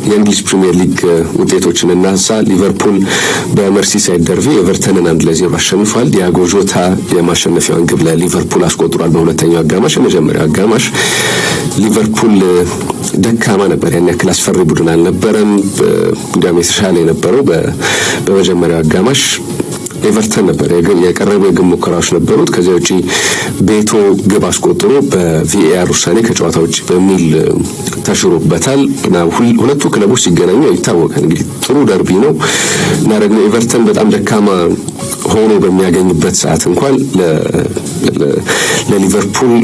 የእንግሊዝ ፕሪሚየር ሊግ ውጤቶችን እናንሳ። ሊቨርፑል በመርሲሳይድ ደርቢ ኤቨርተንን 1-0 አሸንፏል። ዲያጎ ጆታ የማሸነፊያውን ግብ ለሊቨርፑል አስቆጥሯል። በሁለተኛው አጋማሽ የመጀመሪያው አጋማሽ ሊቨርፑል ደካማ ነበር፣ ያን ያክል አስፈሪ ቡድን አልነበረም። እንዲያውም የተሻለ የነበረው በመጀመሪያው አጋማሽ ኤቨርተን ነበር። የቀረቡ የግብ ሙከራዎች ነበሩት። ከዚያ ውጪ ቤቶ ግብ አስቆጥሮ በቪኤአር ውሳኔ ከጨዋታ ውጪ በሚል ተሽሮበታል እና ሁለቱ ክለቦች ሲገናኙ ይታወቃል። እንግዲህ ጥሩ ደርቢ ነው እና ደግሞ ኤቨርተን በጣም ደካማ ሆኖ በሚያገኝበት ሰዓት እንኳን ለሊቨርፑል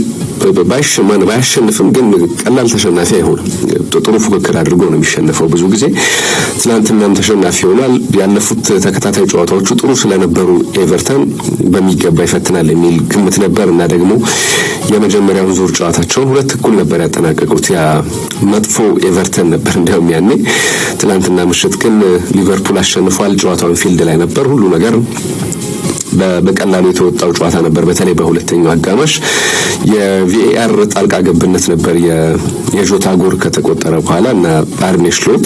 ባይሸንፍም ግን ቀላል ተሸናፊ አይሆንም። ጥሩ ፉክክር አድርጎ ነው የሚሸነፈው ብዙ ጊዜ። ትናንትናም ተሸናፊ ሆኗል። ያለፉት ተከታታይ ጨዋታዎቹ ጥሩ ስለነበሩ ኤቨርተን በሚገባ ይፈትናል የሚል ግምት ነበር እና ደግሞ የመጀመሪያውን ዙር ጨዋታቸውን 2-1 ነበር ያጠናቀቁት። ያ መጥፎ ኤቨርተን ነበር እንዲያውም ያኔ። ትናንትና ምሽት ግን ሊቨርፑል አሸንፏል። ጨዋታውን ፊልድ ላይ ነበር። ሁሉ ነገር በቀላሉ የተወጣው ጨዋታ ነበር። በተለይ በሁለተኛው አጋማሽ የቪኤአር ጣልቃ ገብነት ነበር የጆታ ጎል ከተቆጠረ በኋላ እና አርኔ ስሎት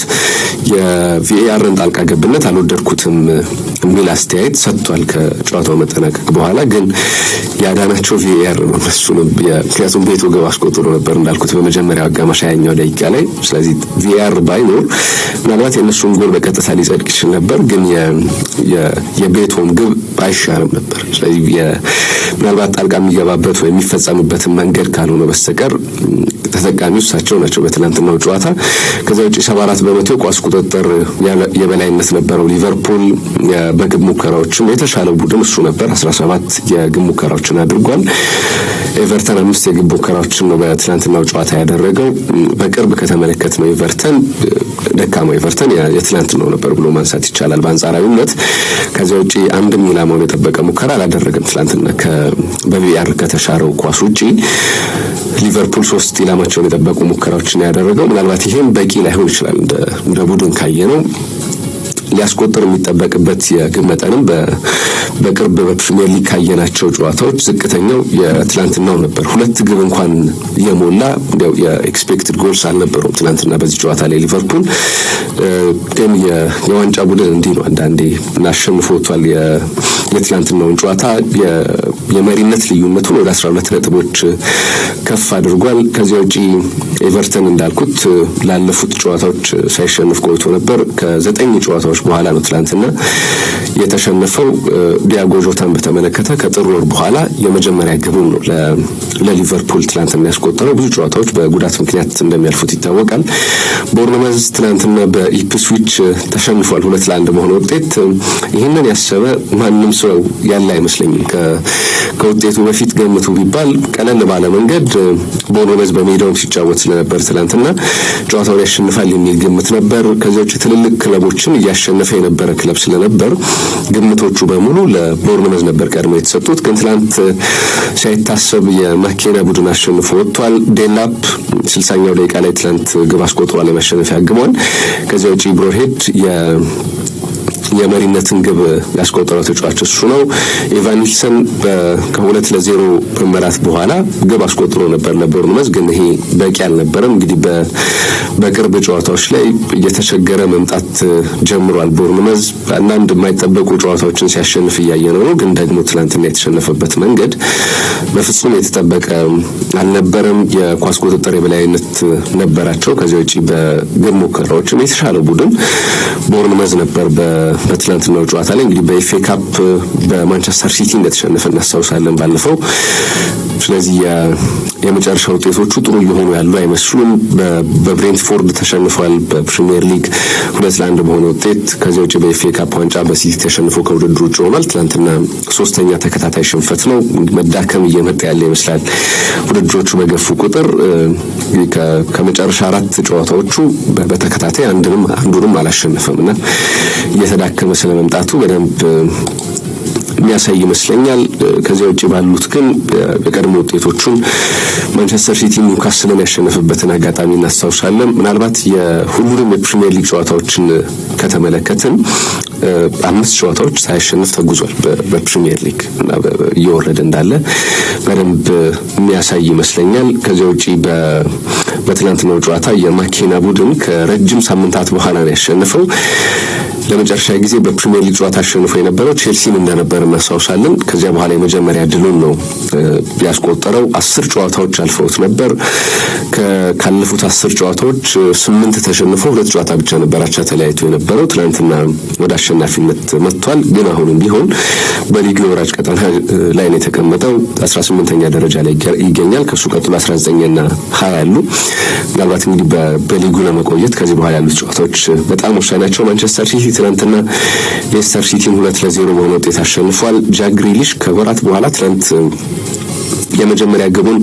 የቪኤአርን ጣልቃ ገብነት አልወደድኩትም የሚል አስተያየት ሰጥቷል ከጨዋታው መጠናቀቅ በኋላ። ግን ያዳናቸው ቪኤአር ነው እነሱንም፣ ምክንያቱም ቤቱ ግብ አስቆጥሮ ነበር እንዳልኩት በመጀመሪያው አጋማሽ 20ኛው ደቂቃ ላይ። ስለዚህ ቪኤአር ባይኖር ምናልባት የእነሱን ጎል በቀጥታ ሊጸድቅ ይችል ነበር፣ ግን የቤቱም ግብ አይሻልም ነበር። ስለዚህ ምናልባት ጣልቃ የሚገባበት ወይ የሚፈጸምበትን መንገድ ካልሆነ በስተቀር ተጠቃሚው እሳቸው ናቸው በትናንትናው ጨዋታ። ከዛ ውጪ 74% ኳስ ቁጥጥር የበላይነት ነበረው ሊቨርፑል። በግብ ሙከራዎችም የተሻለው ቡድን እሱ ነበር። 17 የግብ ሙከራዎችን አድርጓል። ኤቨርተን 5 የግብ ሙከራዎችን ነው በትናንትናው ጨዋታ ያደረገው። በቅርብ ከተመለከትነው ኤቨርተን ደካማው ኤቨርተን የትናንትናው ነበር ብሎ ማንሳት ይቻላል በአንጻራዊነት። ከዛ ውጪ አንድም ኢላማውን የጠበቀ ሙከራ አላደረገም ትናንትና በቪአር ከተሻረው ኳስ ውጪ። ሊቨርፑል 3 ኢላማቸውን የጠበቁ ሙከራዎችን ያደረገው። ምናልባት ይሄም በቂ ላይሆን ይችላል እንደ ቡድን ካየነው። ሊያስቆጥር የሚጠበቅበት የግብ መጠንም በቅርብ በፕሪሚየር ሊግ ካየናቸው ጨዋታዎች ዝቅተኛው የትላንትናው ነበር። 2 ግብ እንኳን የሞላ የኤክስፔክትድ ጎልስ አልነበረውም ትላንትና በዚህ ጨዋታ ላይ ሊቨርፑል። ግን የዋንጫ ቡድን እንዲህ ነው፣ አንዳንዴ እናሸንፎ ወጥቷል። የትላንትናውን ጨዋታ የመሪነት ልዩነቱን ወደ 12 ነጥቦች ከፍ አድርጓል። ከዚያ ውጪ ኤቨርተን እንዳልኩት ላለፉት ጨዋታዎች ሳይሸንፍ ቆይቶ ነበር። ከ9 ጨዋታዎች በኋላ ነው ትላንትና የተሸነፈው። ዲያጎ ጆታን በተመለከተ ከጥር ወር በኋላ የመጀመሪያ ግቡን ነው ለሊቨርፑል ትላንትና ያስቆጠረው። ብዙ ጨዋታዎች በጉዳት ምክንያት እንደሚያልፉት ይታወቃል። ቦርንመዝ ትላንትና በኢፕስዊች ተሸንፏል 2-1 በሆነ ውጤት። ይህንን ያሰበ ማንም ሰው ያለ አይመስለኝም። ከውጤቱ በፊት ገምቱ ቢባል ቀለል ባለ መንገድ ቦርንመዝ በሜዳውም ሲጫወት ስለነበር ትላንትና ጨዋታውን ያሸንፋል የሚል ግምት ነበር። ከዚያ ውጭ ትልልቅ ክለቦችን እያሸነፈ የነበረ ክለብ ስለነበር ግምቶቹ በሙሉ ለቦርንመዝ ነበር ቀድሞ የተሰጡት። ግን ትላንት ሳይታሰብ የማኬና ቡድን አሸንፎ ወጥቷል። ዴላፕ 60ኛው ደቂቃ ላይ ትላንት ግብ አስቆጥሯል፣ የማሸነፊያ ግቧን። ከዚያ ውጭ ብሮሄድ የመሪነትን ግብ ያስቆጠረው ተጫዋች እሱ ነው። ኢቫን ኒልሰን ከ2-0 በመራት በኋላ ግብ አስቆጥሮ ነበር ለቦርንመዝ፣ ግን ይሄ በቂ አልነበረም። እንግዲህ በቅርብ ጨዋታዎች ላይ እየተቸገረ መምጣት ጀምሯል ቦርንመዝ። አንዳንድ የማይጠበቁ ጨዋታዎችን ሲያሸንፍ እያየነው ነው፣ ግን ደግሞ ትናንትና የተሸነፈበት መንገድ በፍጹም የተጠበቀ አልነበረም። የኳስ ቁጥጥር የበላይነት ነበራቸው። ከዚያ ውጪ በግብ ሙከራዎችም የተሻለ ቡድን ቦርንመዝ ነበር በትናንትናው ጨዋታ ላይ። እንግዲህ በኤፍኤ ካፕ በማንቸስተር ሲቲ እንደተሸነፈ እናስታውሳለን ባለፈው። ስለዚህ የመጨረሻ ውጤቶቹ ጥሩ እየሆኑ ያሉ አይመስሉም። በብሬንትፎርድ ተሸንፏል በፕሪሚየር ሊግ 2-1 በሆነ ውጤት። ከዚያ ውጭ በኤፍኤ ካፕ ዋንጫ በሲቲ ተሸንፎ ከውድድሩ ውጭ ሆኗል። ትናንትና 3ኛ ተከታታይ ሽንፈት ነው። መዳከም እየመጣ ያለ ይመስላል ውድድሮቹ በገፉ ቁጥር። ከመጨረሻ 4 ጨዋታዎቹ በተከታታይ አንዱንም አላሸነፈም እና እየተዳከመ ስለመምጣቱ በደንብ የሚያሳይ ይመስለኛል። ከዚያ ውጭ ባሉት ግን በቀድሞ ውጤቶቹን ማንቸስተር ሲቲ ኒውካስልን ያሸነፈበትን አጋጣሚ እናስታውሳለን። ምናልባት የሁሉንም የፕሪሚየር ሊግ ጨዋታዎችን ከተመለከትን አምስት ጨዋታዎች ሳያሸንፍ ተጉዟል በፕሪሚየር ሊግ እና እየወረደ እንዳለ በደንብ የሚያሳይ ይመስለኛል። ከዚያ ውጪ በትናንትናው ጨዋታ የማኬና ቡድን ከረጅም ሳምንታት በኋላ ነው ያሸነፈው። ለመጨረሻ ጊዜ በፕሪሚየር ሊግ ጨዋታ አሸንፎ የነበረው ቼልሲን እንደነበር እናስታውሳለን። ከዚያ በኋላ የመጀመሪያ ድሉን ነው ያስቆጠረው። 10 ጨዋታዎች አልፈውት ነበር። ካለፉት 10 ጨዋታዎች 8 ተሸንፎ 2 ጨዋታ ብቻ ነበር አቻ ተለያይቶ የነበረው። ትናንትና ወደ አሸናፊነት መጥቷል። ግን አሁንም ቢሆን በሊጉ የወራጅ ቀጠና ላይ ነው የተቀመጠው። 18ኛ ደረጃ ላይ ይገኛል። ከሱ ቀጥሎ 19ና 20 ያሉ ምናልባት እንግዲህ በሊጉ ለመቆየት ከዚህ በኋላ ያሉት ጨዋታዎች በጣም ወሳኝ ናቸው። ማንቸስተር ሲቲ ትናንትና ሌስተር ሲቲን 2-0 በሆነ ውጤት አሸንፏል። ጃክ ግሪሊሽ ከወራት በኋላ ትናንት የመጀመሪያ ግቡን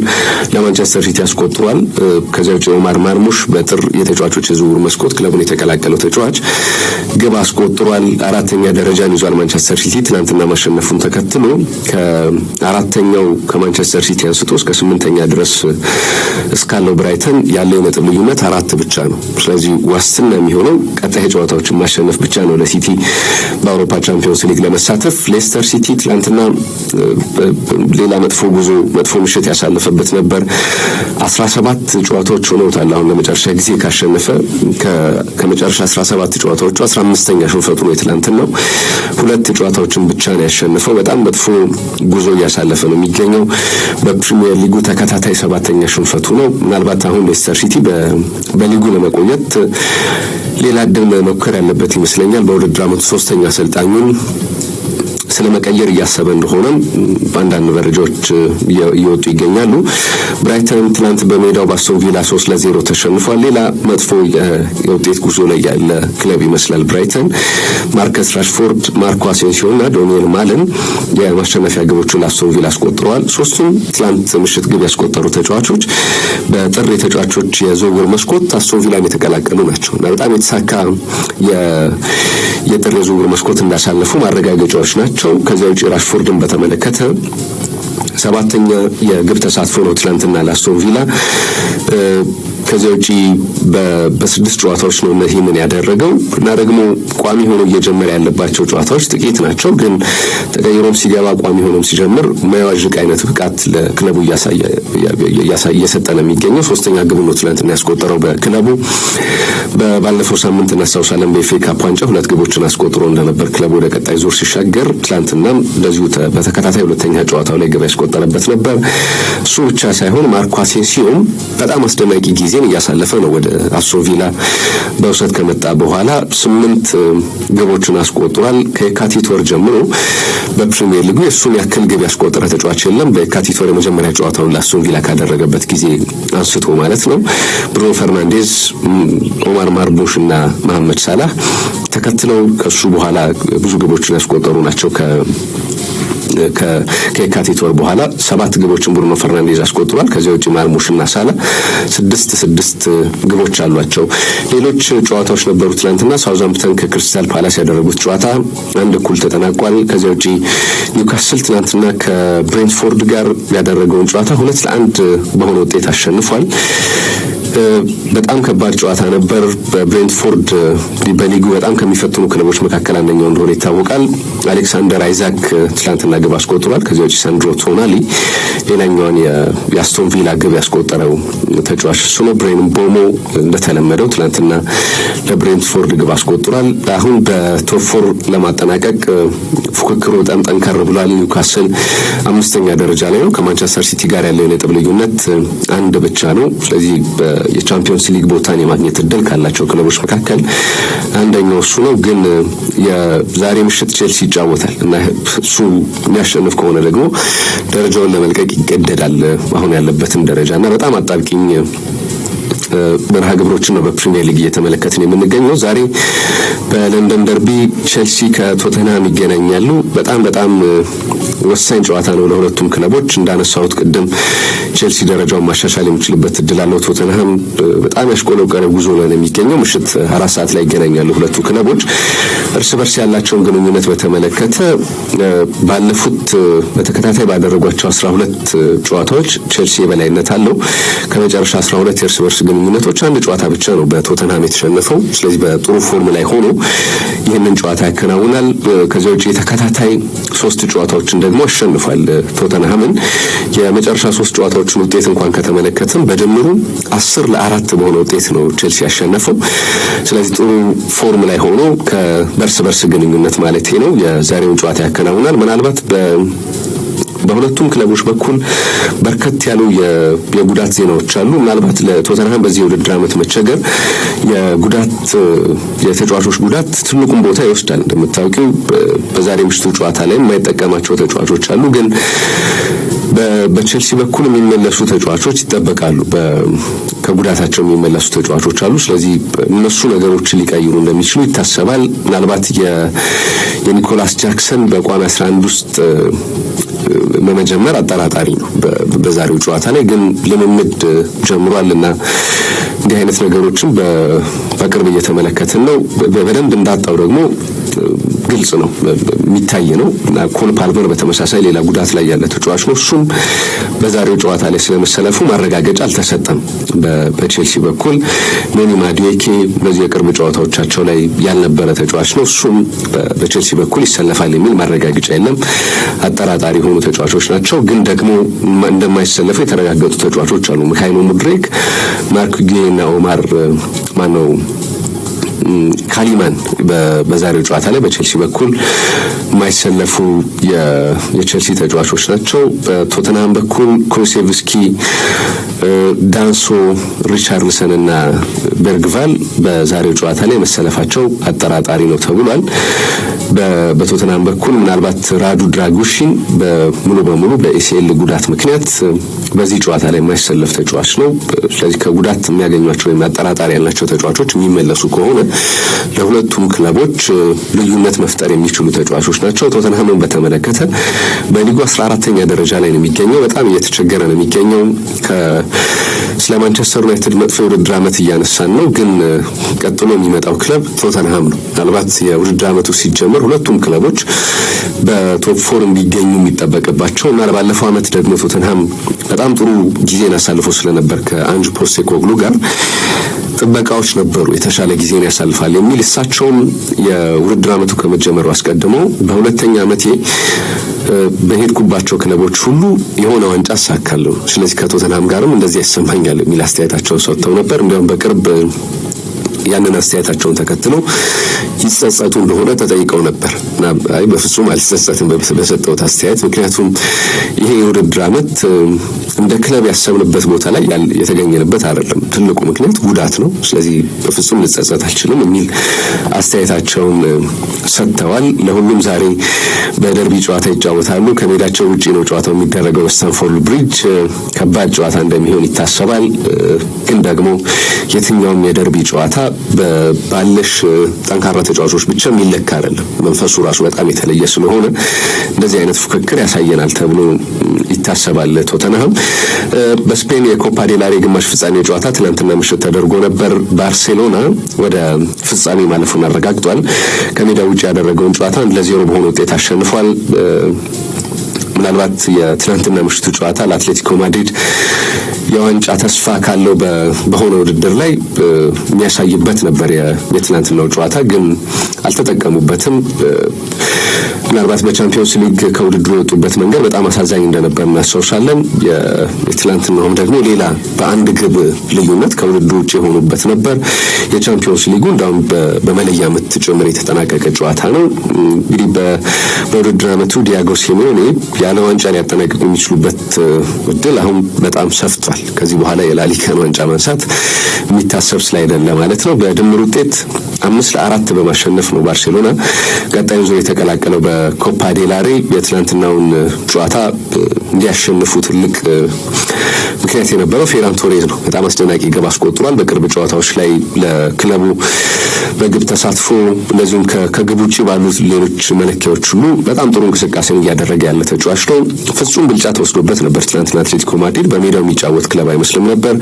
ለማንቸስተር ሲቲ አስቆጥሯል። ከዚያ ውጪ ኦማር ማርሙሽ በጥር የተጫዋቾች የዝውውር መስኮት ክለቡን የተቀላቀለው ተጫዋች ግብ አስቆጥሯል። 4ኛ ደረጃን ይዟል ማንቸስተር ሲቲ። ትናንትና ማሸነፉን ተከትሎ ከአራተኛው ከማንቸስተር ሲቲ አንስቶ እስከ 8ኛ ድረስ እስካለው ብራይተን ያለው የነጥብ ልዩነት 4 ብቻ ነው። ስለዚህ ዋስትና የሚሆነው ቀጣይ ጨዋታዎችን ማሸነፍ ብቻ ነው ለሲቲ በአውሮፓ ቻምፒዮንስ ሊግ ለመሳተፍ። ሌስተር ሲቲ ትናንትና ሌላ መጥፎ ምሽት ያሳለፈበት ነበር። 17 ጨዋታዎች ሆነውታል አሁን ለመጨረሻ ጊዜ ካሸነፈ። ከመጨረሻ 17 ጨዋታዎቹ 15ኛ ሽንፈቱ ነው የትናንትናው። 2 ጨዋታዎችን ብቻ ነው ያሸነፈው። በጣም መጥፎ ጉዞ እያሳለፈ ነው የሚገኘው። በፕሪሚየር ሊጉ ተከታታይ 7ኛ ሽንፈቱ ነው። ምናልባት አሁን ሌስተር ሲቲ በሊጉ ለመቆየት ሌላ እድል መሞከር ያለበት ይመስለኛል። በውድድር ዓመቱ 3ኛ አሰልጣኙን ስለመቀየር እያሰበ እንደሆነም በአንዳንድ መረጃዎች እየወጡ ይገኛሉ። ብራይተን ትናንት በሜዳው በአስቶን ቪላ 3-0 ተሸንፏል። ሌላ መጥፎ የውጤት ጉዞ ላይ ያለ ክለብ ይመስላል ብራይተን። ማርከስ ራሽፎርድ፣ ማርኮ አሴንሲዮ እና ዶኒየል ማለን የማሸነፊያ ግቦቹን ለአስቶን ቪላ አስቆጥረዋል። ሶስቱም ትናንት ምሽት ግብ ያስቆጠሩ ተጫዋቾች በጥር የተጫዋቾች የዝውውር መስኮት አስቶን ቪላን የተቀላቀሉ ናቸው እና በጣም የተሳካ የጥር የዝውውር መስኮት እንዳሳለፉ ማረጋገጫዎች ናቸው። ከዚያ ውጪ ራሽፎርድን በተመለከተ 7ኛ የግብ ተሳትፎ ነው ትናንትና ለአስቶን ቪላ። ከዚያ ውጪ በ6 ጨዋታዎች ነው ይህንን ያደረገው እና ደግሞ ቋሚ ሆኖ እየጀመረ ያለባቸው ጨዋታዎች ጥቂት ናቸው። ግን ተቀይሮም ሲገባ ቋሚ ሆኖም ሲጀምር የማይዋዥቅ አይነት ብቃት ለክለቡ እየሰጠ ነው የሚገኘው። 3ኛ ግብ ነው ትናንትና ያስቆጠረው በክለቡ። ባለፈው ሳምንት እናስታውሳለን በኤፍኤ ካፕ ዋንጫ 2 ግቦችን አስቆጥሮ እንደነበር ክለቡ ወደ ቀጣይ ዙር ሲሻገር፣ ትናንትናም እንደዚሁ በተከታታይ 2ኛ ጨዋታው ላይ ግብ ያስቆጠረበት ነበር። እሱ ብቻ ሳይሆን ማርኮ አሴንሲዮም በጣም አስደናቂ ጊዜን እያሳለፈ ነው። ወደ አስቶን ቪላ በውሰት ከመጣ በኋላ 8 ግቦችን አስቆጥሯል። ከየካቲት ወር ጀምሮ በፕሪሚየር ሊጉ የእሱን ያክል ግብ ያስቆጠረ ተጫዋች የለም። በየካቲት ወር የመጀመሪያ ጨዋታውን ለአስቶን ቪላ ካደረገበት ጊዜ አንስቶ ማለት ነው። ብሩኖ ፈርናንዴዝ፣ ኦማር ማርሙሽ እና መሐመድ ሳላህ ተከትለው ከሱ በኋላ ብዙ ግቦችን ያስቆጠሩ ናቸው። ከየካቲት ወር በኋላ 7 ግቦችን ብሩኖ ፈርናንዴዝ አስቆጥሯል። ከዚያ ውጪ ማርሙሽና ሳላ 6 ግቦች አሏቸው። ሌሎች ጨዋታዎች ነበሩ ትናንትና። ሳውዛምፕተን ከክሪስታል ፓላስ ያደረጉት ጨዋታ 1-1 ተጠናቋል። ከዚያ ውጪ ኒውካስል ትናንትና ከብሬንትፎርድ ጋር ያደረገውን ጨዋታ 2-1 በሆነ ውጤት አሸንፏል። በጣም ከባድ ጨዋታ ነበር። በብሬንትፎርድ በሊጉ በጣም ከሚፈትኑ ክለቦች መካከል አንደኛው እንደሆነ ይታወቃል። አሌክሳንደር አይዛክ ትናንትና ግብ አስቆጥሯል። ከዚያ ውጪ ሳንድሮ ቶናሊ ሌላኛውን የአስቶን ቪላ ግብ ያስቆጠረው ተጫዋች እሱ ነው። ብሬን ቦሞ እንደተለመደው ትናንትና ለብሬንትፎርድ ግብ አስቆጥሯል። አሁን በቶፕ 4 ለማጠናቀቅ ፉክክሩ በጣም ጠንከር ብሏል። ኒውካስል 5ኛ ደረጃ ላይ ነው። ከማንቸስተር ሲቲ ጋር ያለው የነጥብ ልዩነት 1 ብቻ ነው። ስለዚህ የቻምፒዮንስ ሊግ ቦታን የማግኘት እድል ካላቸው ክለቦች መካከል አንደኛው እሱ ነው። ግን የዛሬ ምሽት ቼልሲ ይጫወታል እና እሱ የሚያሸንፍ ከሆነ ደግሞ ደረጃውን ለመልቀቅ ይገደዳል አሁን ያለበትን ደረጃ እና በጣም አጣብቂኝ መርሃ ግብሮችን ነው በፕሪሚየር ሊግ እየተመለከትን የምንገኘው። ዛሬ በለንደን ደርቢ ቼልሲ ከቶተንሃም ይገናኛሉ። በጣም ወሳኝ ጨዋታ ነው ለሁለቱም ክለቦች። እንዳነሳሁት ቅድም ቼልሲ ደረጃውን ማሻሻል የሚችልበት እድል አለው። ቶተንሃም በጣም ያሽቆለቆለ ጉዞ ላይ ነው የሚገኘው። ምሽት 4 ሰዓት ላይ ይገናኛሉ ሁለቱ ክለቦች። እርስ በርስ ያላቸውን ግንኙነት በተመለከተ ባለፉት በተከታታይ ባደረጓቸው 12 ጨዋታዎች ቼልሲ የበላይነት አለው። ከመጨረሻ 12 የእርስ በርስ ግንኙነቶች አንድ ጨዋታ ብቻ ነው በቶተንሃም የተሸነፈው። ስለዚህ በጥሩ ፎርም ላይ ሆኖ ይህንን ጨዋታ ያከናውናል። ከዚያ ውጪ ተከታታይ 3 ጨዋታዎችን ደግሞ አሸንፏል ቶተንሃምን። የመጨረሻ 3 ጨዋታዎችን ውጤት እንኳን ከተመለከተም በድምሩ 10-4 በሆነ ውጤት ነው ቼልሲ ያሸነፈው። ስለዚህ ጥሩ ፎርም ላይ ሆኖ ከበርስ በርስ ግንኙነት ማለት ነው የዛሬውን ጨዋታ ያከናውናል። ምናልባት በሁለቱም ክለቦች በኩል በርከት ያሉ የጉዳት ዜናዎች አሉ። ምናልባት ለቶተንሃም በዚህ የውድድር ዓመት መቸገር የጉዳት የተጫዋቾች ጉዳት ትልቁን ቦታ ይወስዳል። እንደምታውቂው በዛሬ ምሽቱ ጨዋታ ላይ የማይጠቀማቸው ተጫዋቾች አሉ። ግን በቼልሲ በኩል የሚመለሱ ተጫዋቾች ይጠበቃሉ። ከጉዳታቸው የሚመለሱ ተጫዋቾች አሉ። ስለዚህ እነሱ ነገሮችን ሊቀይሩ እንደሚችሉ ይታሰባል። ምናልባት የኒኮላስ ጃክሰን በቋሚ 11 ውስጥ በመጀመር አጠራጣሪ ነው። በዛሬው ጨዋታ ላይ ግን ልምምድ ጀምሯልና እንዲህ አይነት ነገሮችን በቅርብ እየተመለከትን ነው። በደንብ እንዳጣው ደግሞ ግልጽ ነው የሚታይ ነው እና ኮል ፓልመር በተመሳሳይ ሌላ ጉዳት ላይ ያለ ተጫዋች ነው። እሱም በዛሬው ጨዋታ ላይ ስለመሰለፉ ማረጋገጫ አልተሰጠም በቼልሲ በኩል። ሜኒ ማዱዌኬ በዚህ የቅርብ ጨዋታዎቻቸው ላይ ያልነበረ ተጫዋች ነው። እሱም በቼልሲ በኩል ይሰለፋል የሚል ማረጋገጫ የለም። አጠራጣሪ የሆኑ ተጫዋቾች ናቸው። ግን ደግሞ እንደማይሰለፉ የተረጋገጡ ተጫዋቾች አሉ። ሚካኤል ሙድሪክ፣ ማርክ ጉዬ እና ኦማር ማነው ካሊማን በዛሬው ጨዋታ ላይ በቼልሲ በኩል የማይሰለፉ የቼልሲ ተጫዋቾች ናቸው። በቶተንሃም በኩል ኩሉሴቭስኪ፣ ዳንሶ፣ ሪቻርልሰን እና ቤርግቫል በዛሬው ጨዋታ ላይ መሰለፋቸው አጠራጣሪ ነው ተብሏል። በቶተንሃም በኩል ምናልባት ራዱ ድራጉሺን ሙሉ በሙሉ በኤሲኤል ጉዳት ምክንያት በዚህ ጨዋታ ላይ የማይሰለፍ ተጫዋች ነው። ስለዚህ ከጉዳት የሚያገኟቸው ወይም አጠራጣሪ ያላቸው ተጫዋቾች የሚመለሱ ከሆነ ለሁለቱም ክለቦች ልዩነት መፍጠር የሚችሉ ተጫዋቾች ናቸው። ቶተንሃምን በተመለከተ በሊጉ 14ኛ ደረጃ ላይ ነው የሚገኘው። በጣም እየተቸገረ ነው የሚገኘው። ስለ ማንቸስተር ዩናይትድ መጥፎ የውድድር ዓመት እያነሳን ነው፣ ግን ቀጥሎ የሚመጣው ክለብ ቶተንሃም ነው። ምናልባት የውድድር ዓመቱ ሲጀመር ሁለቱም ክለቦች በቶፕ 4 እንዲገኙ የሚጠበቅባቸው እና ባለፈው ዓመት ደግሞ ቶተንሃም በጣም ጥሩ ጊዜን አሳልፎ ስለነበር ከአንጅ ፖስቴኮግሉ ጋር ጥበቃዎች ነበሩ የተሻለ ጊዜን ያሳልፋል የሚል። እሳቸውም የውድድር ዓመቱ ከመጀመሩ አስቀድሞ በሁለተኛ ዓመቴ በሄድኩባቸው ክለቦች ሁሉ የሆነ ዋንጫ አሳካለሁ፣ ስለዚህ ከቶተንሃም ጋርም እንደዚህ ያሰማኛል የሚል አስተያየታቸውን ሰጥተው ነበር። እንዲያውም በቅርብ ያንን አስተያየታቸውን ተከትሎ ይጸጸቱ እንደሆነ ተጠይቀው ነበር እና አይ በፍጹም አልጸጸትም በሰጠው አስተያየት። ምክንያቱም ይሄ የውድድር ዓመት እንደ ክለብ ያሰብንበት ቦታ ላይ የተገኘንበት አይደለም። ትልቁ ምክንያት ጉዳት ነው። ስለዚህ በፍጹም ልጸጸት አልችልም የሚል አስተያየታቸውን ሰጥተዋል። ለሁሉም ዛሬ በደርቢ ጨዋታ ይጫወታሉ። ከሜዳቸው ውጪ ነው ጨዋታው የሚደረገው በስታንፎርድ ብሪጅ። ከባድ ጨዋታ እንደሚሆን ይታሰባል። ግን ደግሞ የትኛውም የደርቢ ጨዋታ ባለሽ ጠንካራ ተጫዋቾች ብቻ የሚለካ አይደለም። መንፈሱ ራሱ በጣም የተለየ ስለሆነ እንደዚህ አይነት ፉክክር ያሳየናል ተብሎ ይታሰባል። ቶተንሃም በስፔን የኮፓ ዴላሬ ግማሽ ፍጻሜ ጨዋታ ትናንትና ምሽት ተደርጎ ነበር። ባርሴሎና ወደ ፍጻሜ ማለፉን አረጋግጧል። ከሜዳ ውጪ ያደረገውን ጨዋታ 1-0 በሆነ ውጤት አሸንፏል። ምናልባት የትናንትና ምሽቱ ጨዋታ ለአትሌቲኮ ማድሪድ የዋንጫ ተስፋ ካለው በሆነ ውድድር ላይ የሚያሳይበት ነበር። የትናንትናው ጨዋታ ግን አልተጠቀሙበትም። ምናልባት በቻምፒዮንስ ሊግ ከውድድሩ የወጡበት መንገድ በጣም አሳዛኝ እንደነበር እናስታውሳለን። የትናንትናውም ደግሞ ሌላ በአንድ ግብ ልዩነት ከውድድሩ ውጭ የሆኑበት ነበር። የቻምፒዮንስ ሊጉ እንዳውም በመለያ ምት ጭምር የተጠናቀቀ ጨዋታ ነው። እንግዲህ በውድድር ዓመቱ ዲያጎ ሲሜዮኔ ያለ ዋንጫ ሊያጠናቅቁ የሚችሉበት እድል አሁን በጣም ሰፍቷል። ከዚህ በኋላ የላሊጋን ዋንጫ ማንሳት የሚታሰብ ስላይደለ ማለት ነው። በድምር ውጤት 5-4 በማሸነፍ ነው ባርሴሎና ቀጣዩን ዙር የተቀላቀለው በኮፓ ዴላሬ። የትናንትናውን ጨዋታ እንዲያሸንፉ ትልቅ ምክንያት የነበረው ፌራን ቶሬዝ ነው። በጣም አስደናቂ ግብ አስቆጥሯል። በቅርብ ጨዋታዎች ላይ ለክለቡ በግብ ተሳትፎ እንደዚሁም ከግብ ውጭ ባሉት ሌሎች መለኪያዎች ሁሉ በጣም ጥሩ እንቅስቃሴን እያደረገ ያለ ተጫዋች ነው። ፍጹም ብልጫ ተወስዶበት ነበር ትናንትና አትሌቲኮ ማድሪድ። በሜዳው የሚጫወት ክለብ አይመስልም ነበር።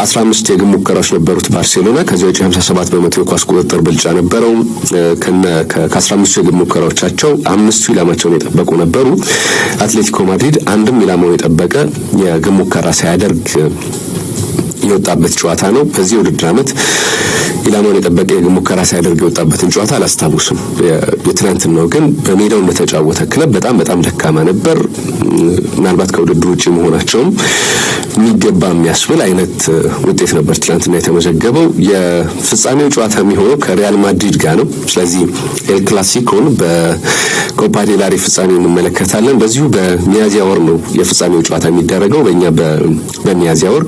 15 የግብ ሙከራዎች ነበሩት ባርሴሎና። ከዚያ ውጭ 57 በመቶ የኳስ ቁጥጥር ብልጫ ነበረው። ከ15 የግብ ሙከራዎቻቸው 5ቱ ኢላማቸውን የጠበቁ ነበሩ። አትሌቲኮ ማድሪድ አንድም ኢላማውን የጠበቀ የግብ ሙከራ ሳያደርግ የወጣበት ጨዋታ ነው። በዚህ ውድድር ዓመት ኢላማውን የጠበቀ ሙከራ ሳያደርግ የወጣበትን ጨዋታ አላስታውስም። የትናንትናው ግን በሜዳው እንደተጫወተ ክለብ በጣም ደካማ ነበር። ምናልባት ከውድድሩ ውጪ መሆናቸውም የሚገባ የሚያስብል አይነት ውጤት ነበር ትናንትና የተመዘገበው። የፍጻሜው ጨዋታ የሚሆነው ከሪያል ማድሪድ ጋር ነው። ስለዚህ ኤል ክላሲኮን በኮፓ ዴል ሬይ ፍጻሜ እንመለከታለን። በዚሁ በሚያዚያ ወር ነው የፍጻሜው ጨዋታ የሚደረገው። በእኛ በሚያዚያ ወር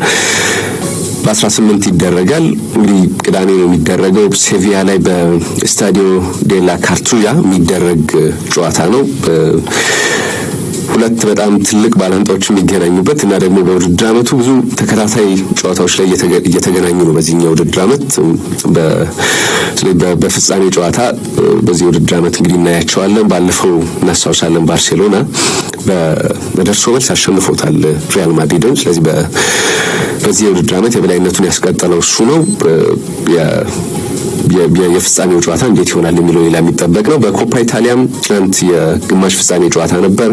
በ18 ይደረጋል። እንግዲህ ቅዳሜ ነው የሚደረገው። ሴቪያ ላይ በስታዲዮ ዴላ ካርቱያ የሚደረግ ጨዋታ ነው። ሁለት በጣም ትልቅ ባላንጣዎች የሚገናኙበት እና ደግሞ በውድድር ዓመቱ ብዙ ተከታታይ ጨዋታዎች ላይ እየተገናኙ ነው። በዚህኛው ውድድር ዓመት በፍጻሜ ጨዋታ በዚህ ውድድር ዓመት እንግዲህ እናያቸዋለን። ባለፈው እናስታውሳለን ባርሴሎና በደርሶ መልስ አሸንፎታል ሪያል ማድሪድን። ስለዚህ በዚህ ውድድር ዓመት የበላይነቱን ያስቀጠለው እሱ ነው። የፍጻሜው ጨዋታ እንዴት ይሆናል የሚለው ሌላ የሚጠበቅ ነው። በኮፓ ኢታሊያም ትናንት የግማሽ ፍጻሜ ጨዋታ ነበር።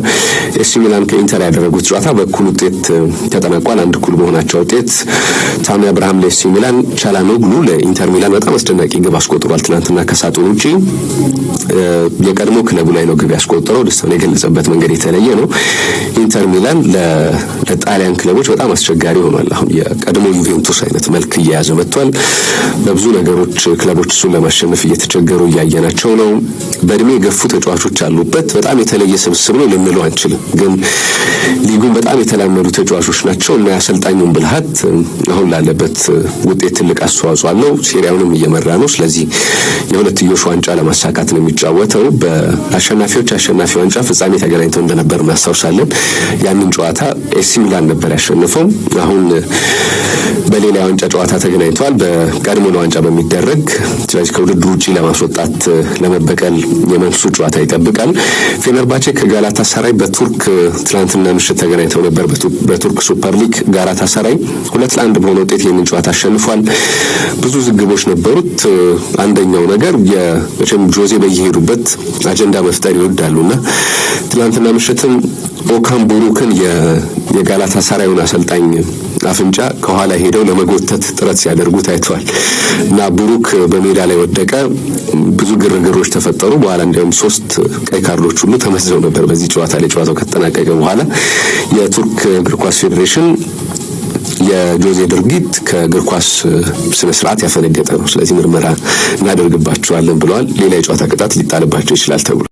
ኤሲ ሚላን ከኢንተር ያደረጉት ጨዋታ በእኩል ውጤት ተጠናቋል። 1-1 በሆናቸው ውጤት ታሚ አብርሃም ለኤሲ ሚላን፣ ቻላኖግሉ ለኢንተር ሚላን በጣም አስደናቂ ግብ አስቆጥሯል። ትናንትና ከሳጥኑ ውጪ የቀድሞ ክለቡ ላይ ነው ግብ ያስቆጠረው። ደስታውን የገለጸበት መንገድ የተለየ ነው። ኢንተር ሚላን ለጣሊያን ክለቦች በጣም አስቸጋሪ ሆኗል። አሁን የቀድሞ ዩቬንቱስ አይነት መልክ እየያዘ መጥቷል። በብዙ ነገሮች ክለቦች እሱን ለማሸነፍ እየተቸገሩ እያየናቸው ነው። በእድሜ የገፉ ተጫዋቾች አሉበት። በጣም የተለየ ስብስብ ነው ልንለው አንችልም፣ ግን ሊጉን በጣም የተላመዱ ተጫዋቾች ናቸው እና የአሰልጣኙን ብልሃት አሁን ላለበት ውጤት ትልቅ አስተዋጽኦ አለው። ሴሪያውንም እየመራ ነው። ስለዚህ የሁለትዮሽ ዋንጫ ለማሳካት ነው የሚጫወተው። በአሸናፊዎች አሸናፊ ዋንጫ ፍጻሜ ተገናኝተው እንደነበር እናስታውሳለን። ያንን ጨዋታ ኤሲ ሚላን ነበር ያሸነፈው። አሁን በሌላ ዋንጫ ጨዋታ ተገናኝተዋል፣ በቀድሞ ዋንጫ በሚደረግ። ስለዚህ ከውድድሩ ውጪ ለማስወጣት ለመበቀል የመልሱ ጨዋታ ይጠብቃል። ፌነርባቼ ከጋላታሳራይ በቱርክ ትናንትና ምሽት ተገናኝተው ነበር። በቱርክ ሱፐር ሊግ ጋላታሳራይ 2-1 በሆነ ውጤት ይህንን ጨዋታ አሸንፏል። ብዙ ዝግቦች ነበሩት። አንደኛው ነገር መቼም ጆዜ በየሄዱበት አጀንዳ መፍጠር ይወዳሉና ትናንትና ምሽትም ኦካም ቡሩክን የጋላታሳራዩን አሰልጣኝ አፍንጫ ከኋላ ሄደው ለመጎተት ጥረት ሲያደርጉ ታይተዋል እና ቡሩክ በሜዳ ላይ ወደቀ። ብዙ ግርግሮች ተፈጠሩ። በኋላ እንዲያውም 3 ቀይ ካርዶች ሁሉ ተመዝዘው ነበር በዚህ ጨዋታ ላይ። ጨዋታው ከተጠናቀቀ በኋላ የቱርክ እግር ኳስ ፌዴሬሽን የጆዜ ድርጊት ከእግር ኳስ ስነ ስርዓት ያፈነገጠ ነው፣ ስለዚህ ምርመራ እናደርግባቸዋለን ብለዋል። ሌላ የጨዋታ ቅጣት ሊጣልባቸው ይችላል ተብሎ